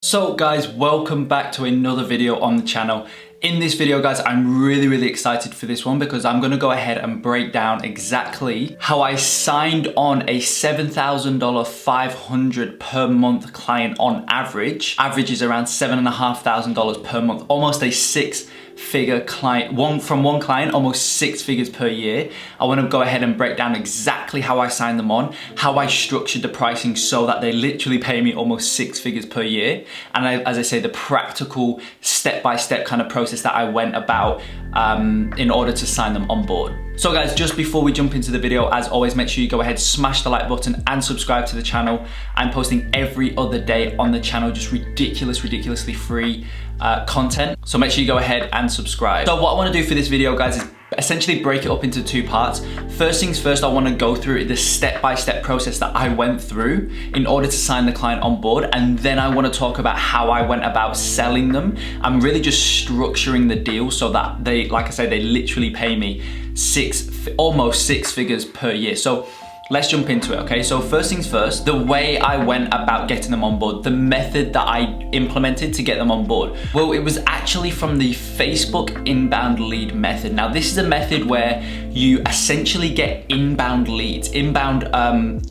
So guys, welcome back to another video on the channel. In this video guys, I'm really excited for this one because I'm gonna go ahead and break down exactly how I signed on a $7,000 500 per month client on average. Average is around $7,500 per month, almost a six-figure client, from one client, almost 6 figures per year. I want to go ahead and break down exactly how I signed them on, how I structured the pricing so that they literally pay me almost 6 figures per year. And as I say, the practical step-by-step kind of process that I went about in order to sign them on board. So guys, just before we jump into the video, as always, make sure you go ahead, smash the like button and subscribe to the channel. I'm posting every other day on the channel, just ridiculously free content. So make sure you go ahead and subscribe. So what I want to do for this video guys is essentially break it up into two parts. First things first, I want to go through the step-by-step process that I went through in order to sign the client on board, and then I want to talk about how I went about selling them. I'm really just structuring the deal so that they, like I say, they literally pay me almost 6 figures per year. So let's jump into it, okay? So first things first, the way I went about getting them on board, the method that I implemented to get them on board. Well, it was actually from the Facebook inbound lead method. Now, this is a method where you essentially get inbound leads, inbound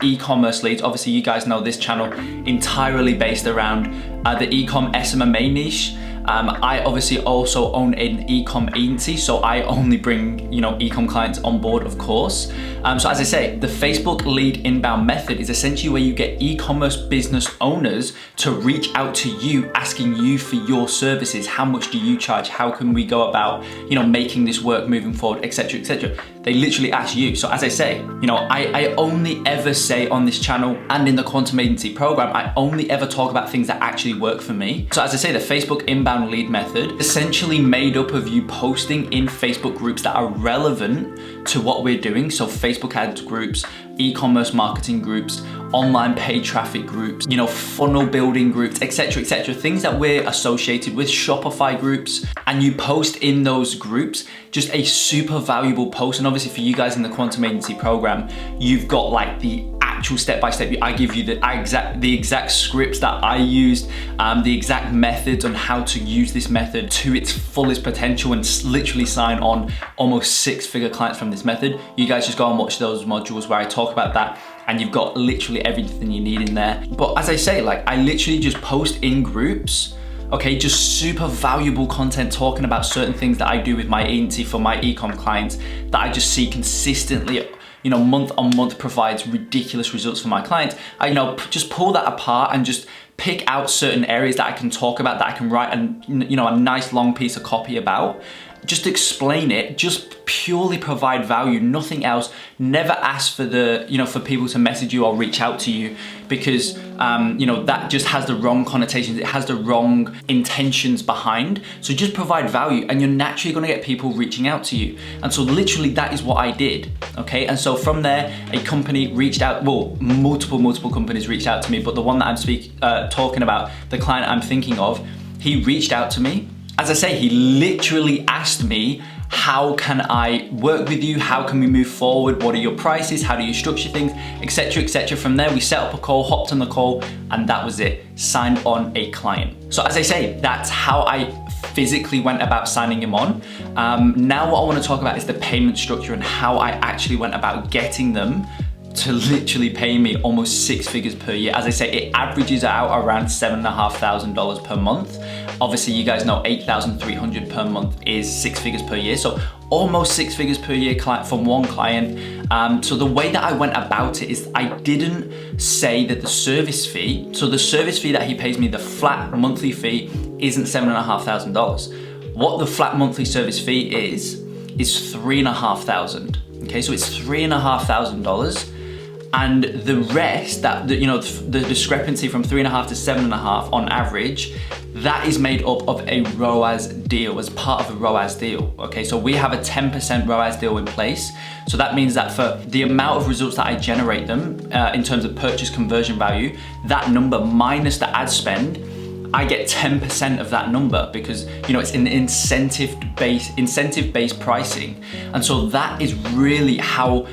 e-commerce leads. Obviously, you guys know this channel entirely based around the Ecomm SMMA niche. I obviously also own an Ecomm agency, so I only bring, Ecomm clients on board, of course. So as I say, the Facebook lead inbound method is essentially where you get e-commerce business owners to reach out to you, asking you for your services. How much do you charge? How can we go about, making this work moving forward, etc., etc. They literally ask you. So as I say, I only ever say on this channel and in the Quantum Agency program, I only ever talk about things that actually work for me. So as I say, the Facebook inbound lead method essentially made up of you posting in Facebook groups that are relevant to what we're doing. So Facebook ads groups, e-commerce marketing groups, online paid traffic groups, funnel building groups, etc., etc. Things that we're associated with, Shopify groups, and you post in those groups just a super valuable post. And obviously for you guys in the Quantum Agency program, you've got like the actual step-by-step. I give you the exact scripts that I used, the exact methods on how to use this method to its fullest potential and literally sign on almost 6-figure clients from this method. You guys just go and watch those modules where I talk about that, and you've got literally everything you need in there. But as I say, I literally just post in groups, okay, just super valuable content talking about certain things that I do with my agency for my Ecomm clients that I just see consistently, month on month provides ridiculous results for my clients. I, just pull that apart and just pick out certain areas that I can talk about, that I can write a nice long piece of copy about. Just explain it, just purely provide value, nothing else. Never ask for for people to message you or reach out to you, because that just has the wrong connotations. It has the wrong intentions behind. So just provide value and you're naturally gonna get people reaching out to you. And so literally that is what I did, okay? And so from there, a company reached out, well, multiple companies reached out to me, but the one that I'm talking about, the client I'm thinking of, he reached out to me. As I say, he literally asked me, how can I work with you? How can we move forward? What are your prices? How do you structure things? Etc., etc. From there, we set up a call, hopped on the call, and that was it. Signed on a client. So as I say, that's how I physically went about signing him on. Now what I want to talk about is the payment structure and how I actually went about getting them to literally pay me almost 6 figures per year. As I say, it averages out around $7,500 per month. Obviously, you guys know $8,300 per month is 6 figures per year. So almost 6 figures per year from one client. So the way that I went about it is I didn't say that the service fee, so the service fee that he pays me, the flat monthly fee, isn't $7,500. What the flat monthly service fee is $3,500. Okay, so it's $3,500. And the rest, the discrepancy from 3.5 to 7.5 on average, that is made up of a ROAS deal, as part of a ROAS deal. Okay, so we have a 10% ROAS deal in place. So that means that for the amount of results that I generate them in terms of purchase conversion value, that number minus the ad spend, I get 10% of that number, because it's an incentive-based pricing. And so that is really how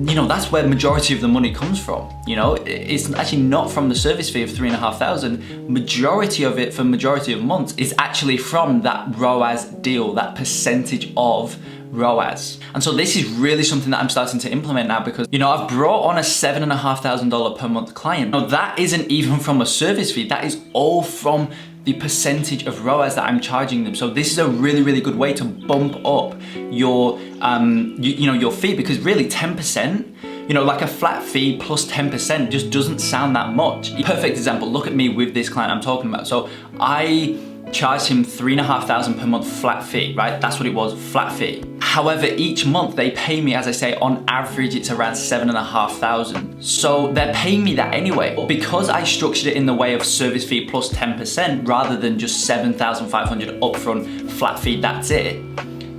you know, that's where the majority of the money comes from. You know, it's actually not from the service fee of $3,500. Majority of it for majority of months is actually from that ROAS deal, that percentage of ROAS. And so this is really something that I'm starting to implement now, because, you know, I've brought on a $7,500 per month client. Now that isn't even from a service fee, that is all from the percentage of ROAS that I'm charging them. So this is a really, really good way to bump up your, you know, your fee, because really 10%, you know, like a flat fee plus 10% just doesn't sound that much. Perfect example, look at me with this client I'm talking about. So I charged him $3,500 per month flat fee, right? That's what it was, flat fee. However, each month they pay me, as I say, on average, it's around $7,500. So they're paying me that anyway. But because I structured it in the way of service fee plus 10% rather than just $7,500 upfront flat fee, that's it,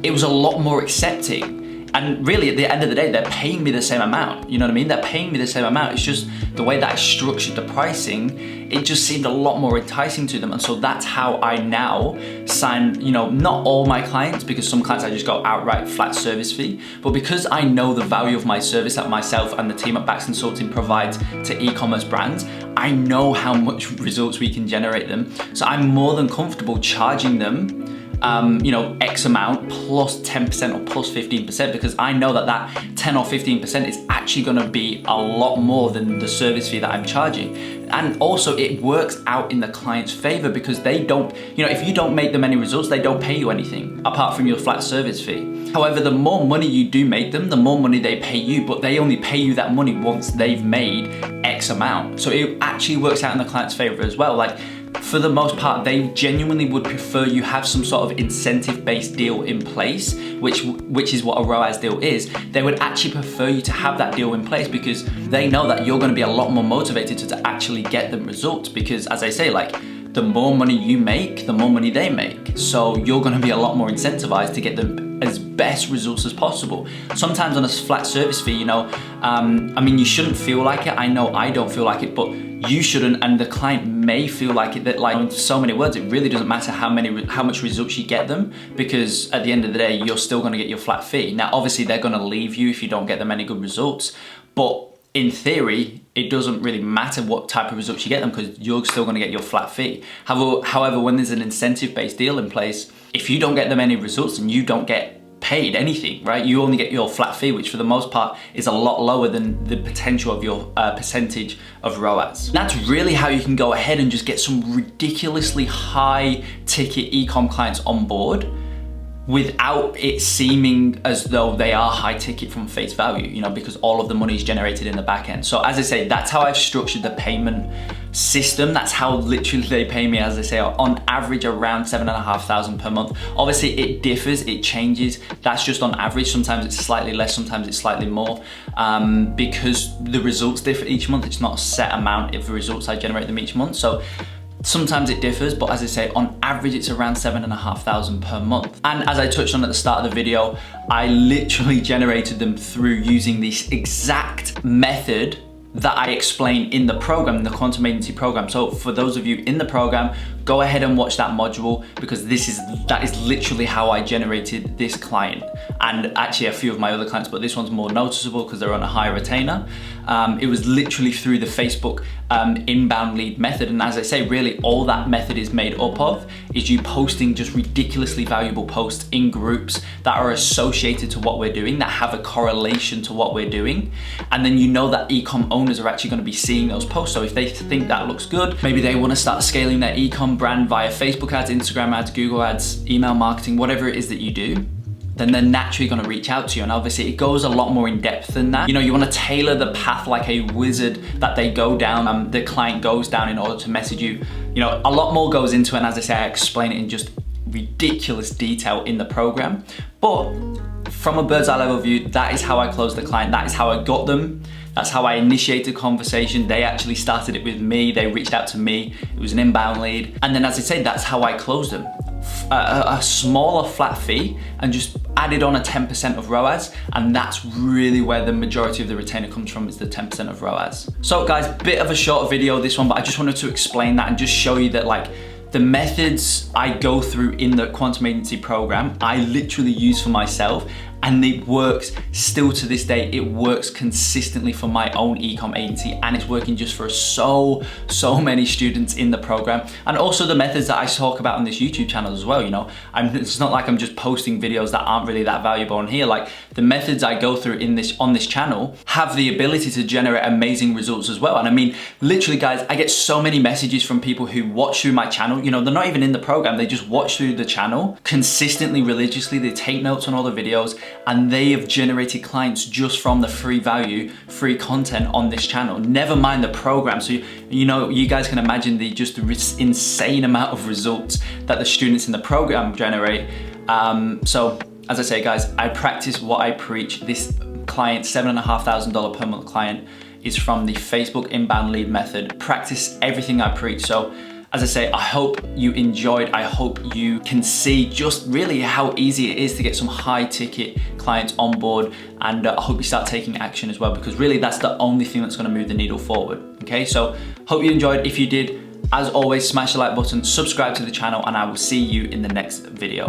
it was a lot more accepting. And really, at the end of the day, they're paying me the same amount. You know what I mean? They're paying me the same amount. It's just the way that I structured the pricing, it just seemed a lot more enticing to them. And so that's how I now sign, you know, not all my clients, because some clients I just go outright flat service fee, but because I know the value of my service that myself and the team at Bax Consulting provides to e-commerce brands, I know how much results we can generate them. So I'm more than comfortable charging them you know, X amount plus 10% or plus 15%, because I know that that 10 or 15% is actually gonna be a lot more than the service fee that I'm charging. And also it works out in the client's favor, because they don't, you know, if you don't make them any results, they don't pay you anything apart from your flat service fee. However, the more money you do make them, the more money they pay you, but they only pay you that money once they've made X amount. So it actually works out in the client's favor as well. Like, for the most part, they genuinely would prefer you have some sort of incentive-based deal in place, which is what a ROAS deal is. They would actually prefer you to have that deal in place, because they know that you're gonna be a lot more motivated to actually get them results, because as I say, like, the more money you make, the more money they make. So you're gonna be a lot more incentivized to get them as best results as possible. Sometimes on a flat service fee, you know, I mean, you shouldn't feel like it. I know I don't feel like it, but you shouldn't, and the client may feel like it. That, like, in so many words, it really doesn't matter how much results you get them, because at the end of the day, you're still gonna get your flat fee. Now, obviously, they're gonna leave you if you don't get them any good results, but in theory, it doesn't really matter what type of results you get them, because you're still gonna get your flat fee. However, when there's an incentive-based deal in place, if you don't get them any results, and you don't get paid anything, right? You only get your flat fee, which for the most part is a lot lower than the potential of your percentage of ROAS. That's really how you can go ahead and just get some ridiculously high ticket e-com clients on board without it seeming as though they are high ticket from face value, you know, because all of the money is generated in the back end. So as I say, that's how I've structured the payment system. That's how literally they pay me, as I say, on average around $7,500 per month. Obviously it differs, it changes. That's just on average. Sometimes it's slightly less, sometimes it's slightly more, because the results differ each month. It's not a set amount of results I generate them each month. So sometimes it differs, but as I say, on average, it's around $7,500 per month. And as I touched on at the start of the video, I literally generated them through using this exact method that I explain in the program, the Quantum Agency program. So for those of you in the program, go ahead and watch that module, because that is literally how I generated this client, and actually a few of my other clients, but this one's more noticeable because they're on a high retainer. It was literally through the Facebook inbound lead method. And as I say, really all that method is made up of is you posting just ridiculously valuable posts in groups that are associated to what we're doing, that have a correlation to what we're doing. And then you know that e-com owners are actually going to be seeing those posts. So if they think that looks good, maybe they want to start scaling their e-com brand via Facebook ads, Instagram ads, Google ads, email marketing, whatever it is that you do, then they're naturally gonna reach out to you. And obviously it goes a lot more in depth than that. You know, you wanna tailor the path like a wizard that they go down, the client goes down in order to message you. You know, a lot more goes into it, and as I say, I explain it in just ridiculous detail in the program. But from a bird's eye level view, that is how I closed the client. That is how I got them. That's how I initiated conversation. They actually started it with me. They reached out to me. It was an inbound lead. And then as I say, that's how I closed them. A smaller flat fee, and just added on a 10% of ROAS, and that's really where the majority of the retainer comes from, is the 10% of ROAS. So guys, bit of a short video this one, but I just wanted to explain that and just show you that, like, the methods I go through in the Quantum Agency program, I literally use for myself, and it works still to this day. It works consistently for my own Ecomm agency, and it's working just for so many students in the program. And also the methods that I talk about on this YouTube channel as well, you know. It's not like I'm just posting videos that aren't really that valuable on here. Like, the methods I go through on this channel have the ability to generate amazing results as well. And I mean, literally guys, I get so many messages from people who watch through my channel. You know, they're not even in the program, they just watch through the channel consistently, religiously. They take notes on all the videos, and they have generated clients just from the free value, free content on this channel, never mind the program. So you know, you guys can imagine the insane amount of results that the students in the program generate. So as I say guys, I practice what I preach. This client, $7,500 per month client, is from the Facebook inbound lead method. Practice everything I preach. So as I say, I hope you enjoyed. I hope you can see just really how easy it is to get some high ticket clients on board. And I hope you start taking action as well, because really that's the only thing that's gonna move the needle forward. Okay, so hope you enjoyed. If you did, as always, smash the like button, subscribe to the channel, and I will see you in the next video.